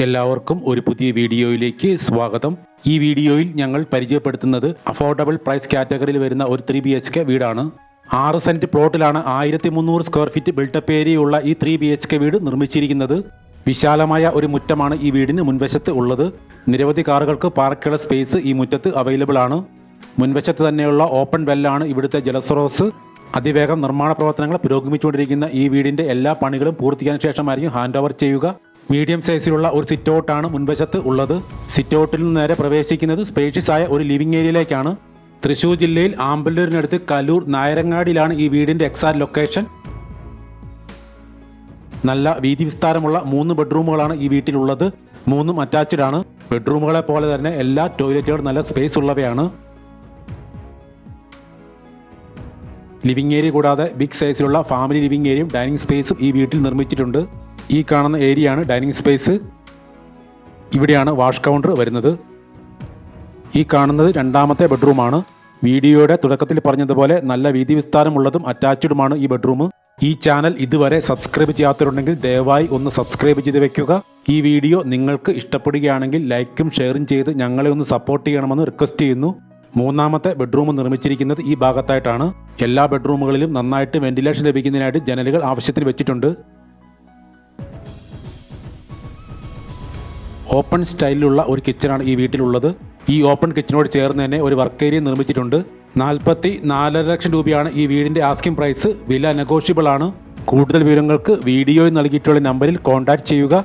എല്ലാവർക്കും ഒരു പുതിയ വീഡിയോയിലേക്ക് സ്വാഗതം. ഈ വീഡിയോയിൽ ഞങ്ങൾ പരിചയപ്പെടുത്തുന്നത് അഫോർഡബിൾ പ്രൈസ് കാറ്റഗറിയിൽ വരുന്ന ഒരു 3 BHK വീടാണ്. 6 സെന്റ് പ്ലോട്ടിലാണ് 1300 സ്ക്വയർ ഫീറ്റ് ബിൽട്ടപ്പ് ഏരിയയുള്ള ഈ 3 BHK വീട് നിർമ്മിച്ചിരിക്കുന്നത്. വിശാലമായ ഒരു മുറ്റമാണ് ഈ വീടിന് മുൻവശത്ത് ഉള്ളത്. നിരവധി കാറുകൾക്ക് പാർക്കുള്ള സ്പേസ് ഈ മുറ്റത്ത് അവൈലബിൾ ആണ്. മുൻവശത്ത് തന്നെയുള്ള ഓപ്പൺ വെല്ലാണ് ഇവിടുത്തെ ജലസ്രോതസ്. അതിവേഗം നിർമ്മാണ പ്രവർത്തനങ്ങൾ പുരോഗമിച്ചുകൊണ്ടിരിക്കുന്ന ഈ വീടിൻ്റെ എല്ലാ പണികളും പൂർത്തിയായ ശേഷമായിരിക്കും ഹാൻഡ് ഓവർ ചെയ്യുക. മീഡിയം സൈസിലുള്ള ഒരു സിറ്റ് ഔട്ടാണ് മുൻവശത്ത് ഉള്ളത്. സിറ്റ് ഔട്ടിൽ നിന്ന് നേരെ പ്രവേശിക്കുന്നത് സ്പേഷ്യസ് ആയ ഒരു ലിവിംഗ് ഏരിയയിലേക്കാണ്. തൃശ്ശൂർ ജില്ലയിൽ ആമ്പല്ലൂരിനടുത്ത് കലൂർ നായരങ്ങാടിയിലാണ് ഈ വീടിൻ്റെ എക്സാക്ട് ലൊക്കേഷൻ. നല്ല വീതി വിസ്താരമുള്ള 3 ബെഡ്റൂമുകളാണ് ഈ വീട്ടിലുള്ളത്. 3ഉം അറ്റാച്ച്ഡ് ആണ്. ബെഡ്റൂമുകളെ പോലെ തന്നെ എല്ലാ ടോയ്ലറ്റുകളും നല്ല സ്പേസ് ഉള്ളവയാണ്. ലിവിംഗ് ഏരിയ കൂടാതെ ബിഗ് സൈസിലുള്ള ഫാമിലി ലിവിംഗ് ഏരിയയും ഡൈനിങ് സ്പേസും ഈ വീട്ടിൽ നിർമ്മിച്ചിട്ടുണ്ട്. ഈ കാണുന്ന ഏരിയയാണ് ഡൈനിങ് സ്പേസ്. ഇവിടെയാണ് വാഷ് കൗണ്ടർ വരുന്നത്. ഈ കാണുന്നത് 2ാമത്തെ ബെഡ്റൂമാണ്. വീഡിയോയുടെ തുടക്കത്തിൽ പറഞ്ഞതുപോലെ നല്ല വീതി വിസ്താരമുള്ളതും അറ്റാച്ച്ഡുമാണ് ഈ ബെഡ്റൂം. ഈ ചാനൽ ഇതുവരെ സബ്സ്ക്രൈബ് ചെയ്യാത്തവരുണ്ടെങ്കിൽ ദയവായി ഒന്ന് സബ്സ്ക്രൈബ് ചെയ്ത് വെക്കുക. ഈ വീഡിയോ നിങ്ങൾക്ക് ഇഷ്ടപ്പെടുകയാണെങ്കിൽ ലൈക്കും ഷെയറും ചെയ്ത് ഞങ്ങളെ ഒന്ന് സപ്പോർട്ട് ചെയ്യണമെന്ന് റിക്വസ്റ്റ് ചെയ്യുന്നു. 3ാമത്തെ ബെഡ്റൂം നിർമ്മിച്ചിരിക്കുന്നത് ഈ ഭാഗത്തായിട്ടാണ്. എല്ലാ ബെഡ്റൂമുകളിലും നന്നായിട്ട് വെന്റിലേഷൻ ലഭിക്കുന്നതിനായിട്ട് ജനലുകൾ ആവശ്യത്തിന് വെച്ചിട്ടുണ്ട്. ഓപ്പൺ സ്റ്റൈലിലുള്ള ഒരു കിച്ചണാണ് ഈ വീട്ടിലുള്ളത്. ഈ ഓപ്പൺ കിച്ചണോട് ചേർന്ന് തന്നെ ഒരു വർക്ക് ഏരിയ നിർമ്മിച്ചിട്ടുണ്ട്. 44.5 ലക്ഷം രൂപയാണ് ഈ വീടിൻ്റെ ആസ്കിംഗ് പ്രൈസ്. വില നെഗോഷ്യബിൾ ആണ്. കൂടുതൽ വിവരങ്ങൾക്ക് വീഡിയോയിൽ നൽകിയിട്ടുള്ള നമ്പറിൽ കോൺടാക്റ്റ് ചെയ്യുക.